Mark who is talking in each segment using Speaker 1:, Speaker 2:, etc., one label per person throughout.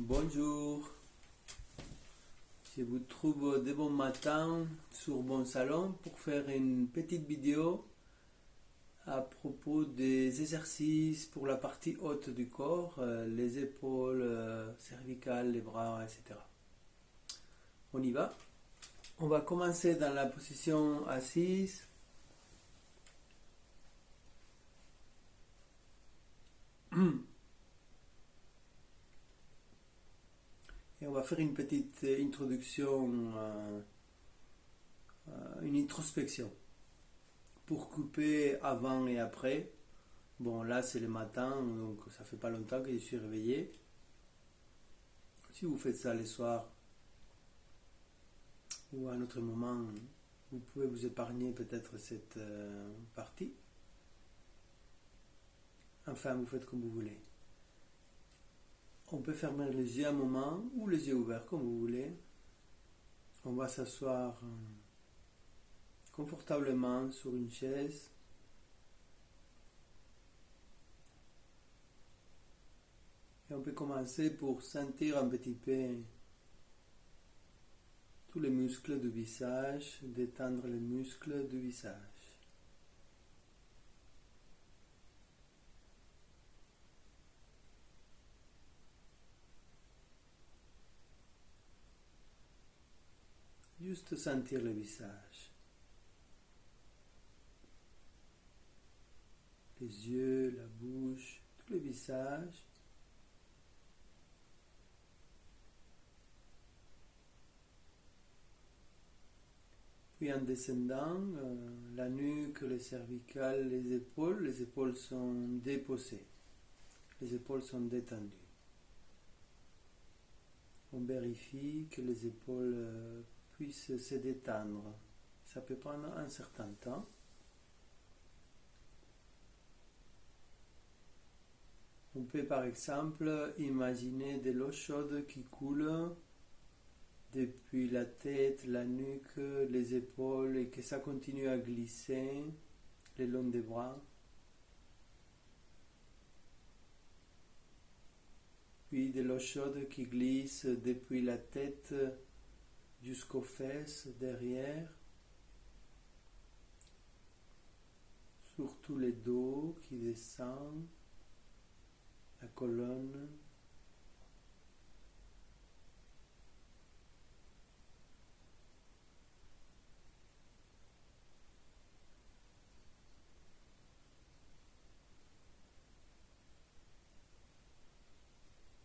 Speaker 1: Bonjour, je vous trouve de bon matin sur mon salon pour faire une petite vidéo à propos des exercices pour la partie haute du corps, les épaules, cervicales, les bras, etc. On y va. On va commencer dans la position assise. Et on va faire une petite introduction, une introspection pour couper avant et après. Bon, là c'est le matin, donc ça fait pas longtemps que je suis réveillé. Si vous faites ça le soir ou à un autre moment, vous pouvez vous épargner peut-être cette partie. Enfin, vous faites comme vous voulez. On peut fermer les yeux un moment ou les yeux ouverts comme vous voulez. On va s'asseoir confortablement sur une chaise. Et on peut commencer pour sentir un petit peu tous les muscles du visage, détendre les muscles du visage. Juste sentir le visage. Les yeux, la bouche, tout le visage. Puis en descendant, la nuque, les cervicales, les épaules sont déposées. Les épaules sont détendues. On vérifie que les épaules puissent se détendre. Ça peut prendre un certain temps. On peut par exemple imaginer de l'eau chaude qui coule depuis la tête, la nuque, les épaules et que ça continue à glisser le long des bras. Puis de l'eau chaude qui glisse depuis la tête jusqu'aux fesses derrière, surtout les dos qui descendent, la colonne.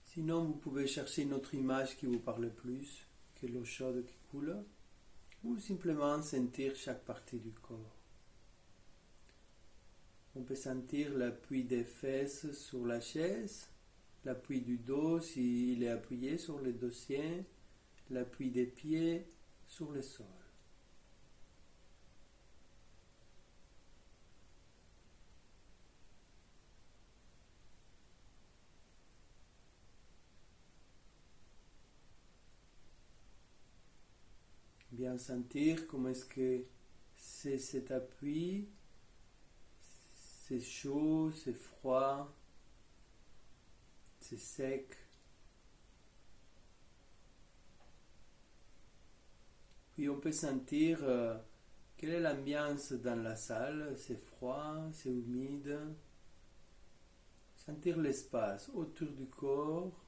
Speaker 1: Sinon, vous pouvez chercher une autre image qui vous parle plus que l'eau chaude qui coule, ou simplement sentir chaque partie du corps. On peut sentir l'appui des fesses sur la chaise, l'appui du dos s'il est appuyé sur le dossier, l'appui des pieds sur le sol. Bien sentir comment est-ce que c'est cet appui, c'est chaud, c'est froid, c'est sec. Puis on peut sentir quelle est l'ambiance dans la salle, c'est froid, c'est humide. Sentir l'espace autour du corps.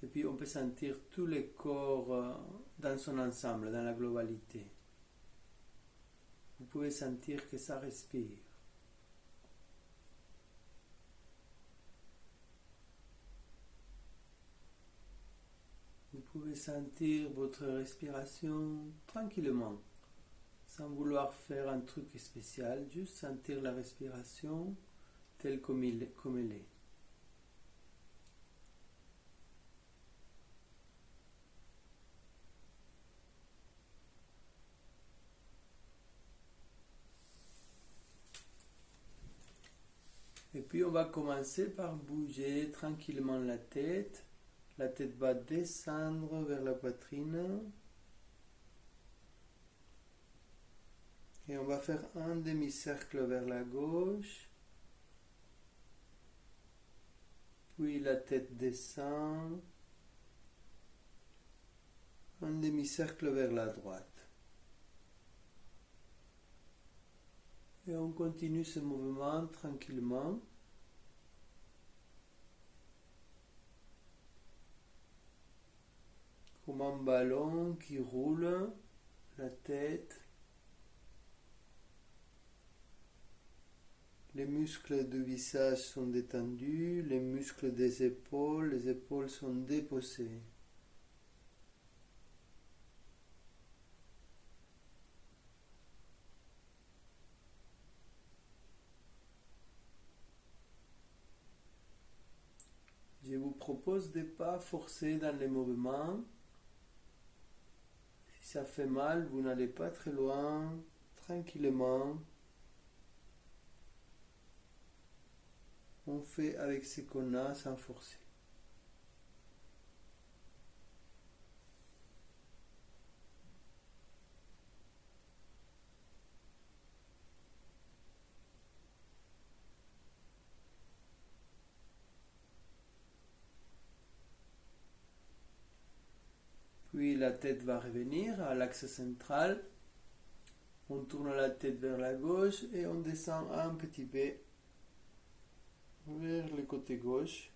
Speaker 1: Et puis on peut sentir tout le corps dans son ensemble, dans la globalité. Vous pouvez sentir que ça respire. Vous pouvez sentir votre respiration tranquillement, sans vouloir faire un truc spécial, juste sentir la respiration telle comme elle est. Et puis on va commencer par bouger tranquillement la tête. La tête va descendre vers la poitrine. Et on va faire un demi-cercle vers la gauche. Puis la tête descend un demi-cercle vers la droite. Et on continue ce mouvement tranquillement. Comme un ballon qui roule la tête. Les muscles du visage sont détendus, les muscles des épaules, les épaules sont déposées. Je vous propose de ne pas forcer dans les mouvements. Si ça fait mal, vous n'allez pas très loin, tranquillement. On fait avec ce qu'on a sans forcer. Puis la tête va revenir à l'axe central. On tourne la tête vers la gauche et on descend un petit peu vers le côté gauche.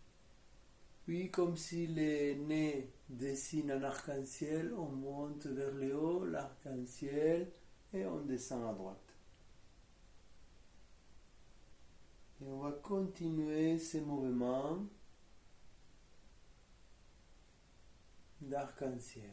Speaker 1: Puis comme si le nez dessine un arc-en-ciel, on monte vers le haut l'arc-en-ciel et on descend à droite. Et on va continuer ces mouvements d'arc-en-ciel.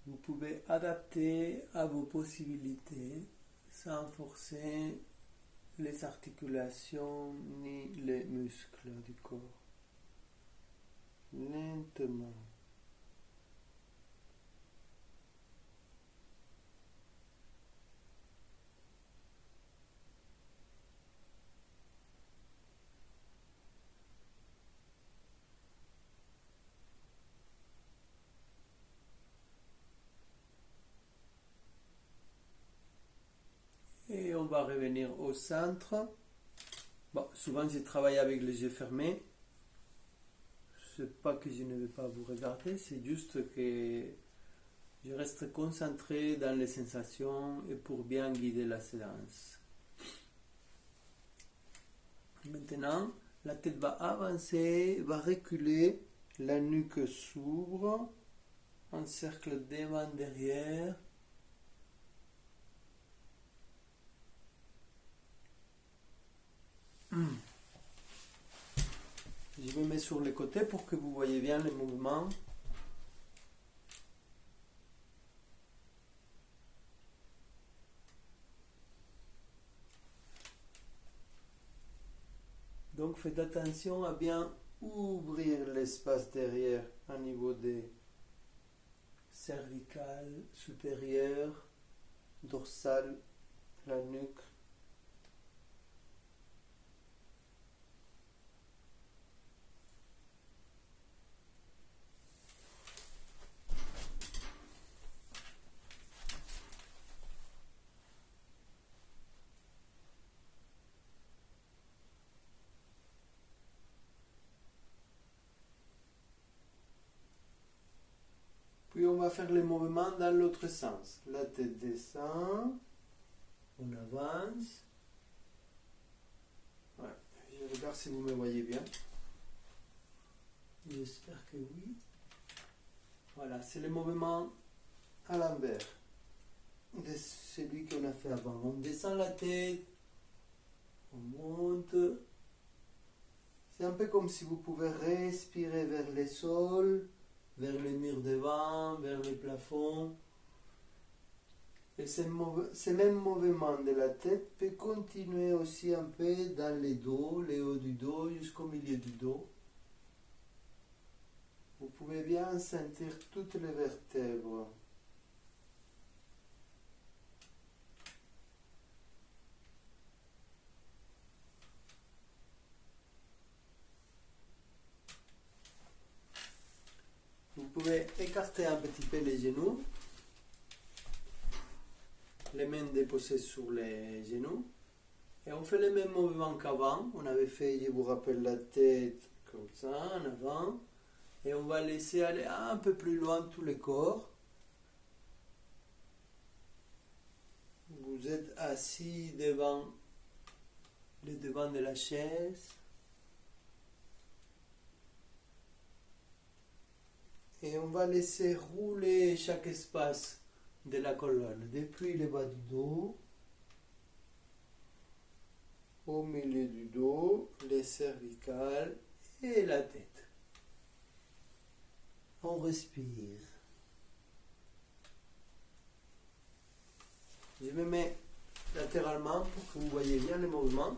Speaker 1: Vous pouvez adapter à vos possibilités sans forcer les articulations ni les muscles du corps. Lentement. Et on va revenir au centre. Bon, souvent je travaille avec les yeux fermés. Je ne sais pas que je ne vais pas vous regarder, c'est juste que je reste concentré dans les sensations et pour bien guider la séance. Maintenant, la tête va avancer, va reculer, la nuque s'ouvre, un cercle devant, derrière. Je me mets sur les côtés pour que vous voyez bien les mouvements. Donc faites attention à bien ouvrir l'espace derrière au niveau des cervicales supérieures, dorsales, la nuque. Puis on va faire les mouvements dans l'autre sens. La tête descend, on avance. Ouais. Je regarde si vous me voyez bien. J'espère que oui. Voilà, c'est le mouvement à l'envers de celui qu'on a fait avant. On descend la tête, on monte. C'est un peu comme si vous pouvez respirer vers les sols, vers les murs devant, vers les plafonds. Et ce même mouvement de la tête peut continuer aussi un peu dans les dos, les hauts du dos, jusqu'au milieu du dos. Vous pouvez bien sentir toutes les vertèbres. Vous pouvez écarter un petit peu les genoux les mains déposées sur les genoux. Et on fait les mêmes mouvements qu'avant. On avait fait, je vous rappelle, la tête comme ça, en avant. Et on va laisser aller un peu plus loin tout le corps. Vous êtes assis devant le devant de la chaise. Et on va laisser rouler chaque espace de la colonne, depuis le bas du dos, au milieu du dos, les cervicales et la tête. On respire. Je me mets latéralement pour que vous voyez bien les mouvements.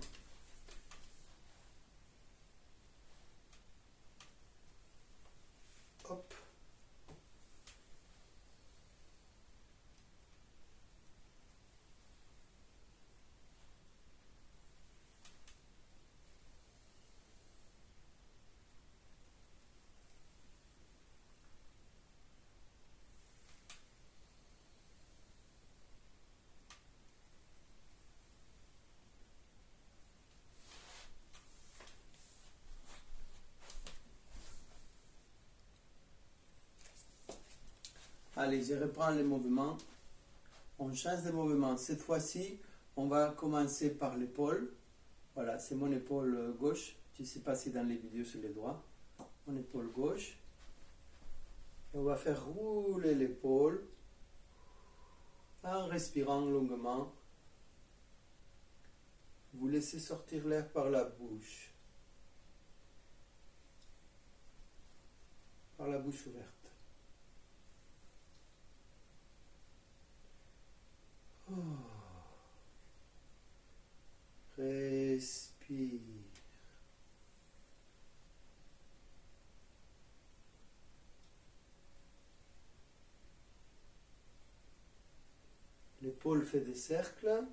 Speaker 1: Hop. Allez, je reprends les mouvements. On change de mouvement. Cette fois-ci, on va commencer par l'épaule. Voilà, c'est mon épaule gauche. Je ne sais pas si dans les vidéos c'est le droit. Mon épaule gauche. Et on va faire rouler l'épaule en respirant longuement. Vous laissez sortir l'air par la bouche. Par la bouche ouverte. Oh. Respire. L'épaule fait des cercles.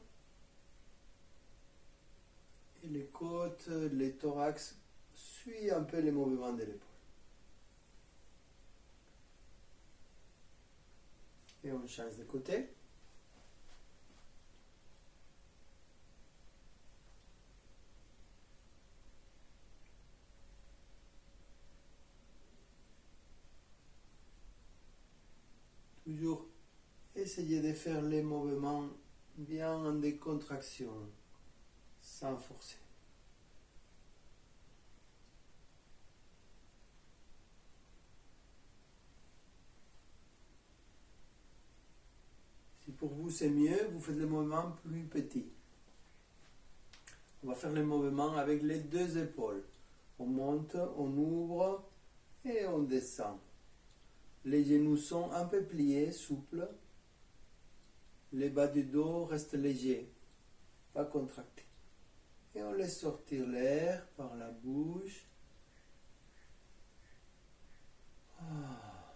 Speaker 1: Et les côtes, les thorax suivent un peu les mouvements de l'épaule. Et on change de côté. Toujours essayez de faire les mouvements bien en décontraction, sans forcer. Si pour vous c'est mieux, vous faites les mouvements plus petits. On va faire les mouvements avec les deux épaules. On monte, on ouvre et on descend. Les genoux sont un peu pliés, souples. Les bas du dos restent légers, pas contractés. Et on laisse sortir l'air par la bouche. Ah.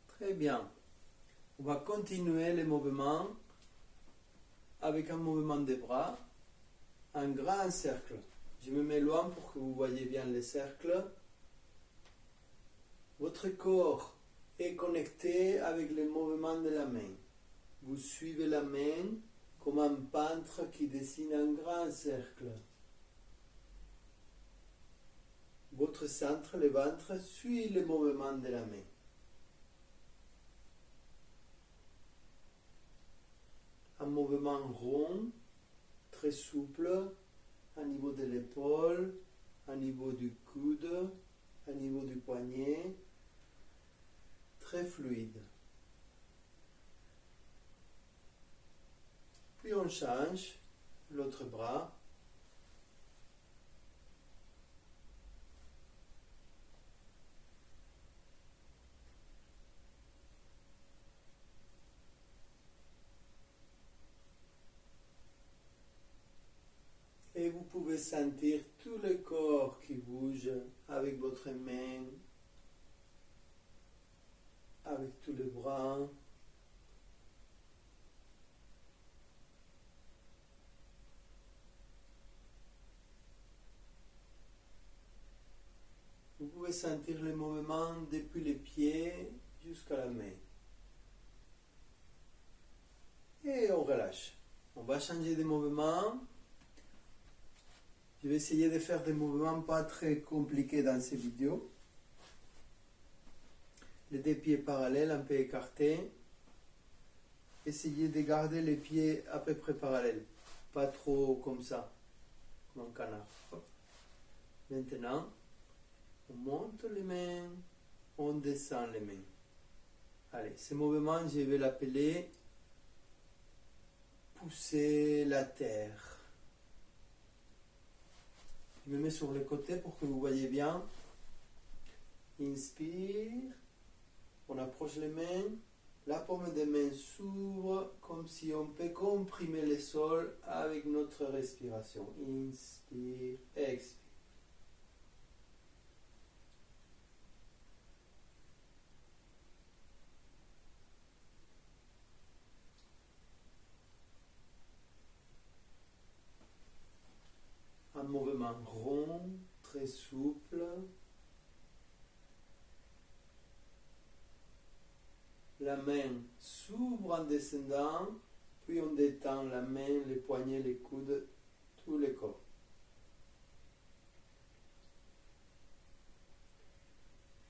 Speaker 1: Très bien. On va continuer les mouvements avec un mouvement des bras, un grand cercle. Je me mets loin pour que vous voyez bien les cercles. Votre corps est connecté avec les mouvements de la main. Vous suivez la main comme un peintre qui dessine un grand cercle. Votre centre, le ventre, suit les mouvements de la main. Un mouvement rond, très souple, au niveau de l'épaule, au niveau du coude, au niveau du poignet, très fluide. Puis on change l'autre bras. Et vous pouvez sentir tout le corps qui bouge avec votre main, avec tous les bras. sentir les mouvements depuis les pieds jusqu'à la main. Et on relâche. On va changer de mouvement. Je vais essayer de faire des mouvements pas très compliqués dans ces vidéos. Les deux pieds parallèles, un peu écartés. Essayez de garder les pieds à peu près parallèles. Pas trop comme ça, comme un canard. Maintenant, on monte les mains, on descend les mains. Allez, ce mouvement, je vais l'appeler pousser la terre. Je me mets sur le côté pour que vous voyez bien. Inspire, on approche les mains, la paume des mains s'ouvre comme si on peut comprimer le sol avec notre respiration. Inspire, expire. Un mouvement rond, très souple. La main s'ouvre en descendant, puis on détend la main, les poignets, les coudes, tout le corps.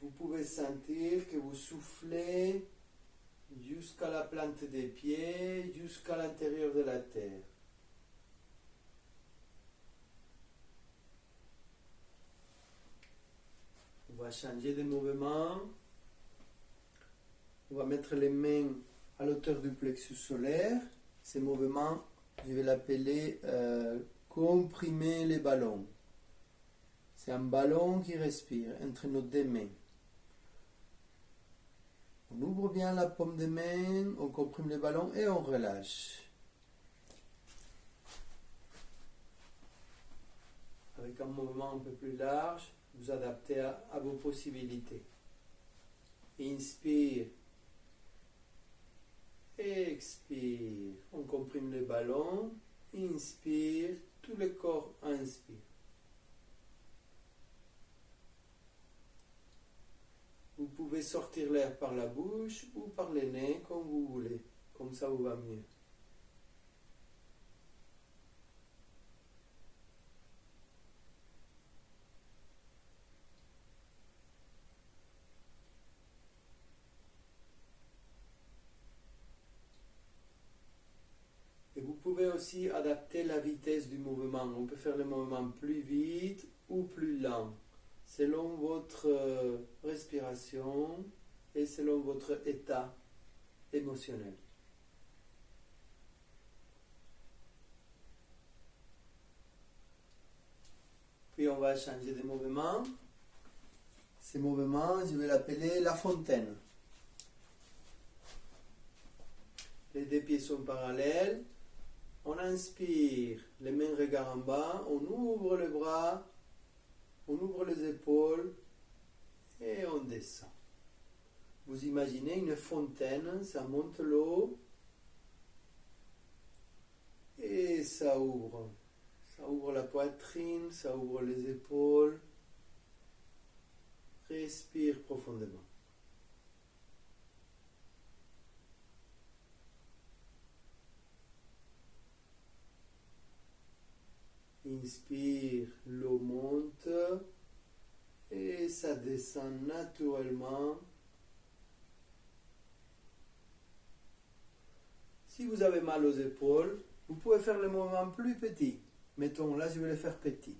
Speaker 1: Vous pouvez sentir que vous soufflez jusqu'à la plante des pieds, jusqu'à l'intérieur de la terre. On va changer de mouvement. On va mettre les mains à l'auteur du plexus solaire. Ce mouvement, je vais l'appeler comprimer les ballons. C'est un ballon qui respire entre nos deux mains. On ouvre bien la paume des mains, on comprime les ballons et on relâche. Avec un mouvement un peu plus large, vous adaptez à vos possibilités. Inspire. Expire. On comprime les ballons. Inspire. Tout le corps inspire. Vous pouvez sortir l'air par la bouche ou par les nez comme vous voulez. Comme ça vous va mieux. Et vous pouvez aussi adapter la vitesse du mouvement. On peut faire le mouvement plus vite ou plus lent, selon votre respiration et selon votre état émotionnel. Puis on va changer de mouvement. Ce mouvement, je vais l'appeler la fontaine. Les deux pieds sont parallèles. On inspire, les mains regardent en bas, on ouvre les bras, on ouvre les épaules et on descend. Vous imaginez une fontaine, ça monte l'eau et ça ouvre. Ça ouvre la poitrine, ça ouvre les épaules. Respire profondément. Inspire, l'eau monte et ça descend naturellement. Si vous avez mal aux épaules, vous pouvez faire le mouvement plus petit. Mettons, là je vais le faire petit.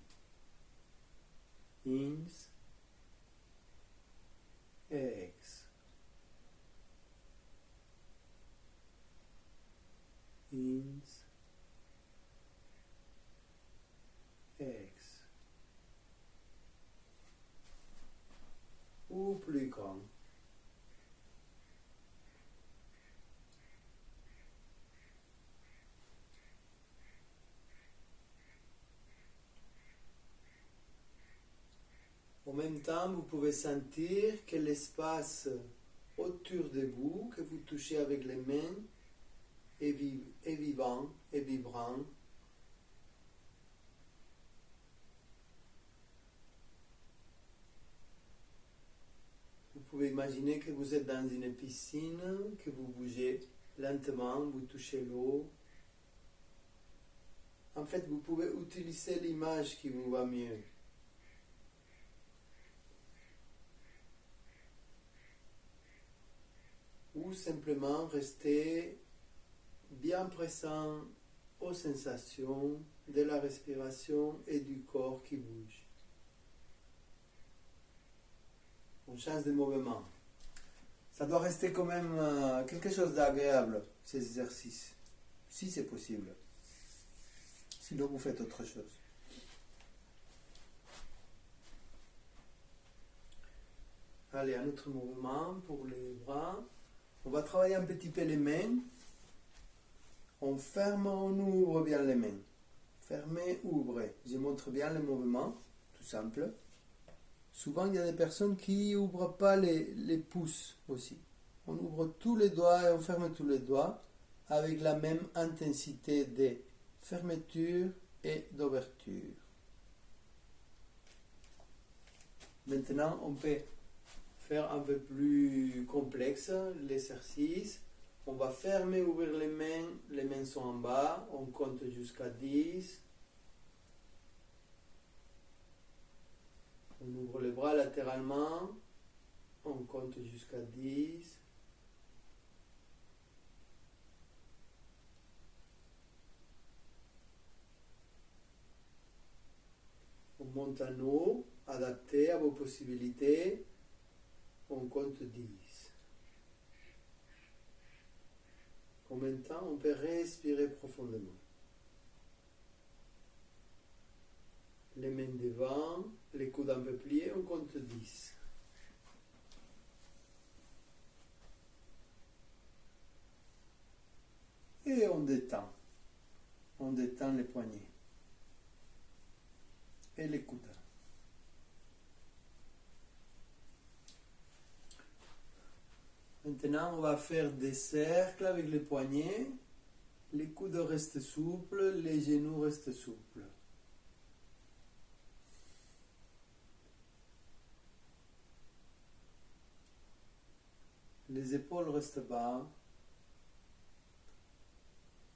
Speaker 1: Ins, ex. Ins, ex. Ou plus grand. En même temps, vous pouvez sentir que l'espace autour de vous, que vous touchez avec les mains, est vivant, est vibrant. pouvez imaginer que vous êtes dans une piscine, que vous bougez lentement, vous touchez l'eau. En fait, vous pouvez utiliser l'image qui vous va mieux. Ou simplement rester bien présent aux sensations de la respiration et du corps qui bouge. On change de mouvement. Ça doit rester quand même quelque chose d'agréable, ces exercices, si c'est possible. Sinon, vous faites autre chose. Allez, un autre mouvement pour les bras. On va travailler un petit peu les mains. On ferme, on ouvre bien les mains. Fermez, ouvrez. Je montre bien le mouvement, tout simple. Souvent, il y a des personnes qui n'ouvrent pas les pouces aussi. On ouvre tous les doigts et on ferme tous les doigts avec la même intensité de fermeture et d'ouverture. Maintenant, on peut faire un peu plus complexe l'exercice. On va fermer, ouvrir les mains sont en bas, on compte jusqu'à 10. On ouvre les bras latéralement, on compte jusqu'à 10. On monte en haut, adapté à vos possibilités, on compte 10. En même temps, on peut respirer profondément. Les mains devant, les coudes un peu pliés, on compte 10. Et on détend. On détend les poignets. Et les coudes. Maintenant, on va faire des cercles avec les poignets. Les coudes restent souples, les genoux restent souples. Les épaules restent bas.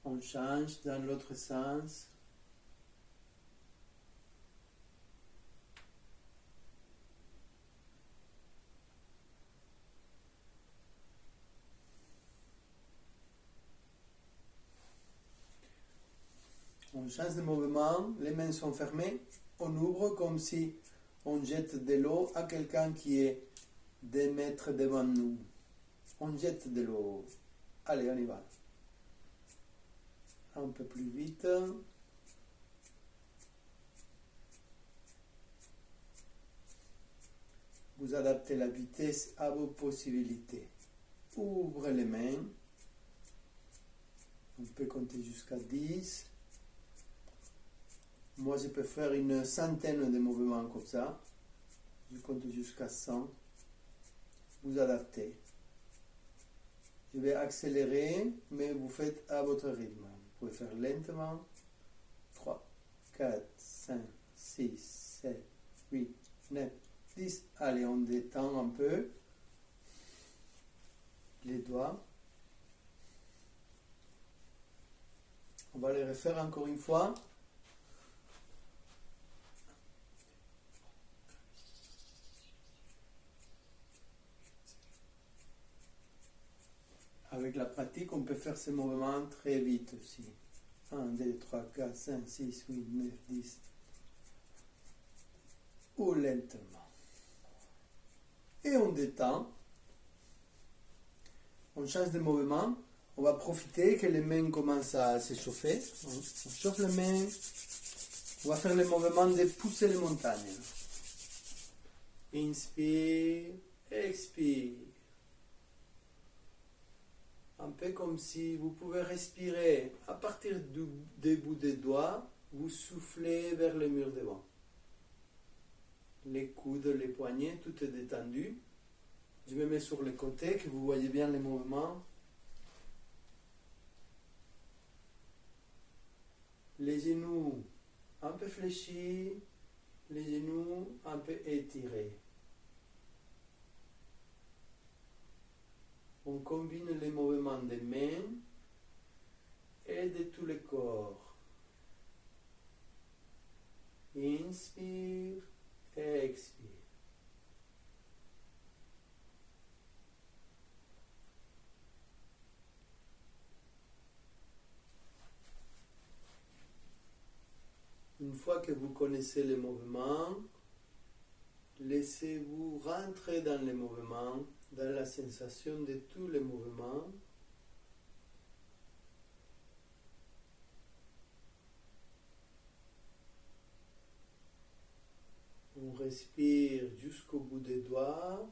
Speaker 1: On change dans l'autre sens. On change de mouvement, les mains sont fermées, on ouvre comme si on jette de l'eau à quelqu'un qui est 2 mètres devant nous. On jette de l'eau. Allez, on y va. Un peu plus vite. Vous adaptez la vitesse à vos possibilités. Ouvrez les mains. On peut compter jusqu'à 10. Moi, je peux faire une centaine de mouvements comme ça. Je compte jusqu'à 100. Vous adaptez. Je vais accélérer, mais vous faites à votre rythme. Vous pouvez faire lentement. 3, 4, 5, 6, 7, 8, 9, 10. Allez, on détend un peu les doigts. On va les refaire encore une fois. Avec la pratique, on peut faire ces mouvements très vite aussi. 1, 2, 3, 4, 5, 6, 8, 9, 10. Ou lentement. Et on détend. On change de mouvement. On va profiter que les mains commencent à s'échauffer. On chauffe les mains. On va faire le mouvement de pousser les montagnes. Inspire, expire. Un peu comme si vous pouvez respirer à partir du bout des doigts, vous soufflez vers le mur devant. Les coudes, les poignets, tout est détendu. Je me mets sur les côtés, que vous voyez bien les mouvements. Les genoux un peu fléchis, les genoux un peu étirés. On combine les mouvements des mains et de tout le corps. Inspire et expire. Une fois que vous connaissez les mouvements, laissez-vous rentrer dans les mouvements, dans la sensation de tous les mouvements. On respire jusqu'au bout des doigts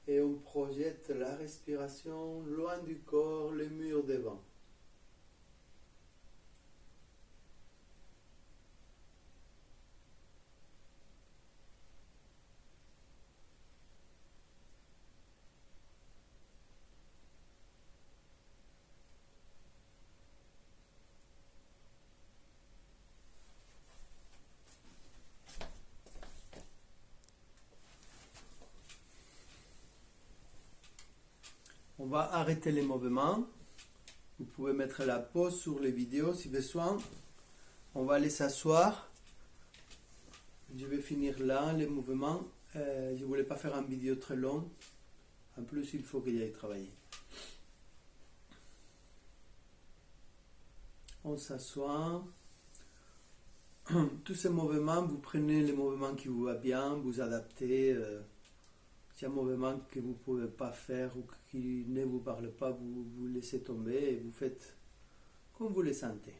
Speaker 1: et on projette la respiration loin du corps, les murs devant. On va arrêter les mouvements. Vous pouvez mettre la pause sur les vidéos si besoin. On va aller s'asseoir. Je vais finir là les mouvements. Je ne voulais pas faire une vidéo très longue. En plus, il faut que j'aille travailler. On s'assoit. Tous ces mouvements, vous prenez les mouvements qui vous va bien, vous adaptez. S'il y a un mouvement que vous ne pouvez pas faire ou qui ne vous parle pas, vous laissez tomber et vous faites comme vous le sentez.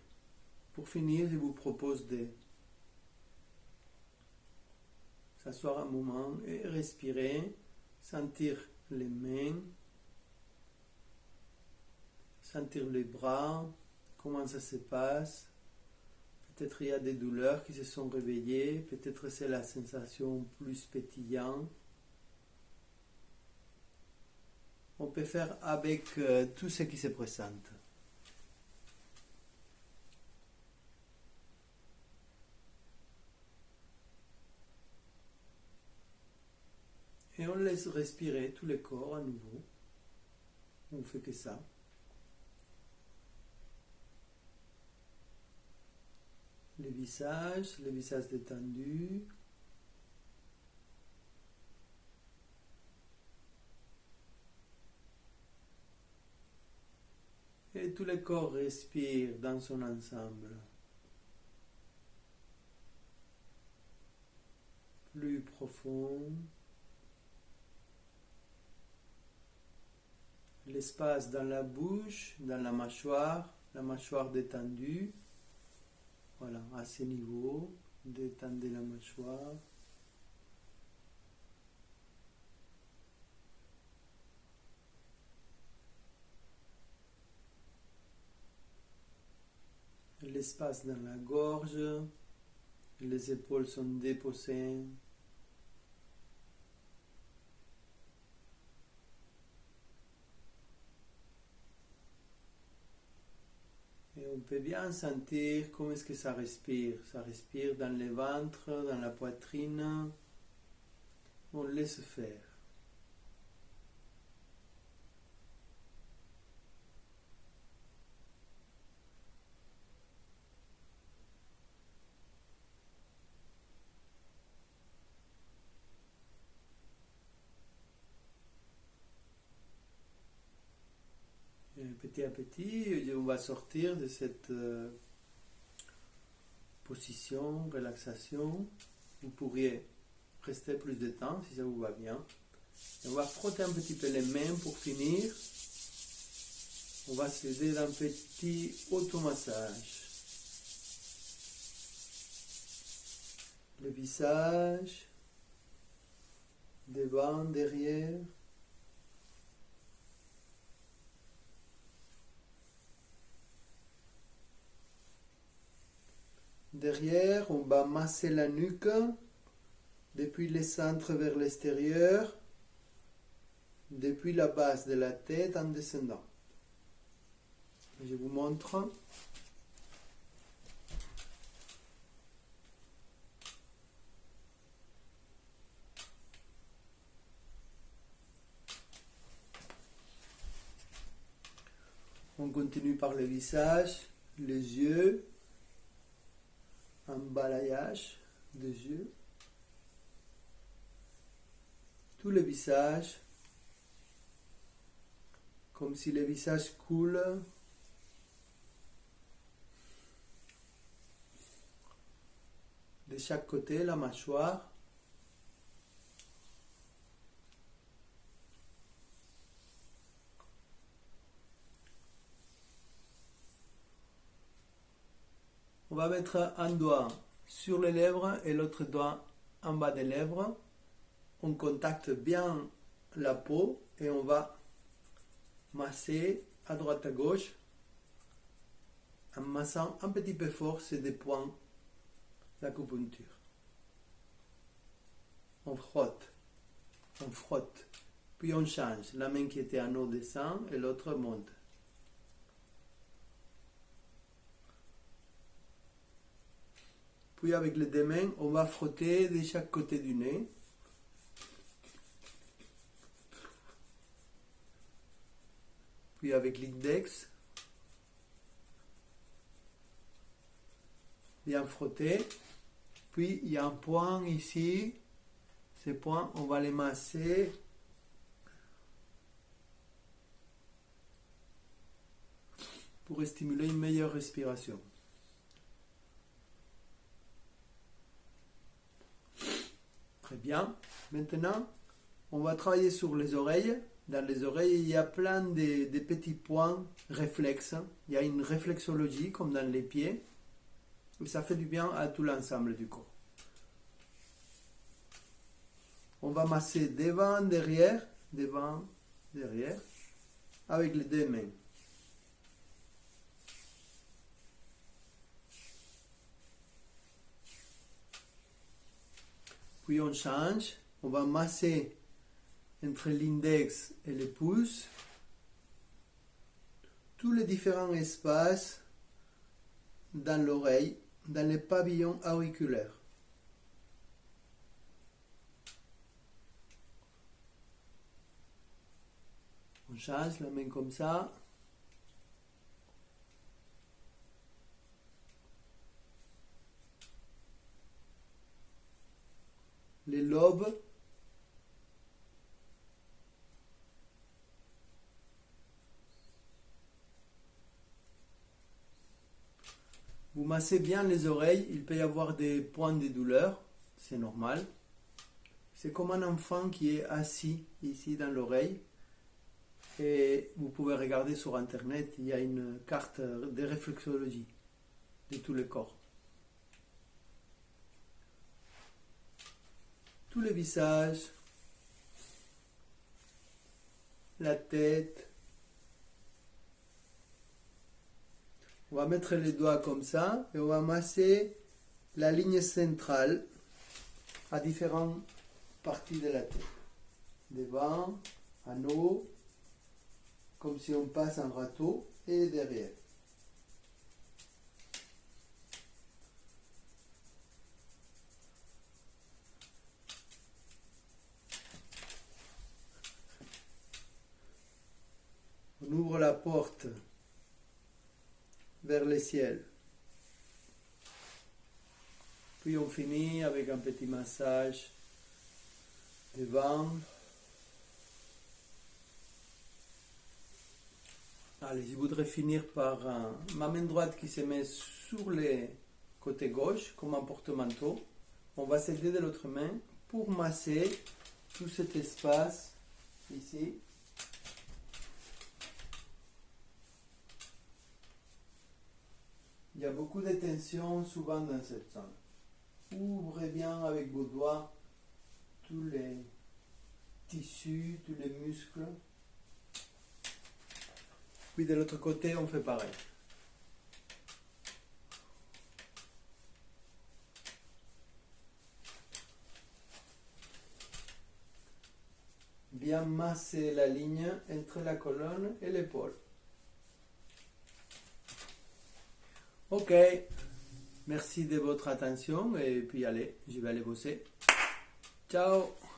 Speaker 1: Pour finir, je vous propose de s'asseoir un moment et respirer, sentir les mains, sentir les bras, comment ça se passe. Peut-être il y a des douleurs qui se sont réveillées, peut-être c'est la sensation plus pétillante. On peut faire avec tout ce qui se présente. Et on laisse respirer tout le corps à nouveau. On fait que ça. Le visage détendu. Et tout le corps respire dans son ensemble. Plus profond. L'espace dans la bouche, dans la mâchoire détendue. Voilà, à ce niveau, détendez la mâchoire. L'espace dans la gorge, les épaules sont déposées. Et on peut bien sentir comment est-ce que ça respire. Ça respire dans le ventre, dans la poitrine. On laisse faire. Petit à petit, on va sortir de cette position, relaxation. Vous pourriez rester plus de temps si ça vous va bien. Et on va frotter un petit peu les mains pour finir. On va s'aider d'un petit automassage. Le visage, devant, derrière. Derrière, on va masser la nuque, depuis le centre vers l'extérieur, depuis la base de la tête en descendant. Je vous montre. On continue par le visage, les yeux, un balayage des yeux, tout le visage, comme si le visage coule. De chaque côté, la mâchoire. On va mettre un doigt sur les lèvres et l'autre doigt en bas des lèvres. On contacte bien la peau et on va masser à droite à gauche en massant un petit peu fort ces deux points d'acupuncture. On frotte, puis on change. La main qui était en haut descend et l'autre monte. Puis avec les deux mains, on va frotter de chaque côté du nez. Puis avec l'index, bien frotter. Puis il y a un point ici. Ces points, on va les masser. Pour stimuler une meilleure respiration. Très bien. Maintenant, on va travailler sur les oreilles. Dans les oreilles, il y a plein de petits points réflexes. Il y a une réflexologie comme dans les pieds. Et ça fait du bien à tout l'ensemble du corps. On va masser devant, derrière, avec les deux mains. Puis on change, on va masser entre l'index et le pouce tous les différents espaces dans l'oreille, dans les pavillons auriculaires. On change la main comme ça. Les lobes. Vous massez bien les oreilles, il peut y avoir des points de douleur, c'est normal. C'est comme un enfant qui est assis ici dans l'oreille. Et vous pouvez regarder sur internet, il y a une carte de réflexologie de tout le corps. Tout le visage, la tête. On va mettre les doigts comme ça et on va masser la ligne centrale à différentes parties de la tête. Devant, en haut, comme si on passe un râteau, et derrière. On ouvre la porte vers le ciel. Puis on finit avec un petit massage devant. Allez, je voudrais finir par ma main droite qui se met sur le côté gauche comme un porte-manteau. On va s'aider de l'autre main pour masser tout cet espace ici. Il y a beaucoup de tension souvent dans cette zone. Ouvrez bien avec vos doigts tous les tissus, tous les muscles. Puis de l'autre côté, on fait pareil. Bien masser la ligne entre la colonne et l'épaule. Ok, merci de votre attention et puis allez, je vais aller bosser. Ciao!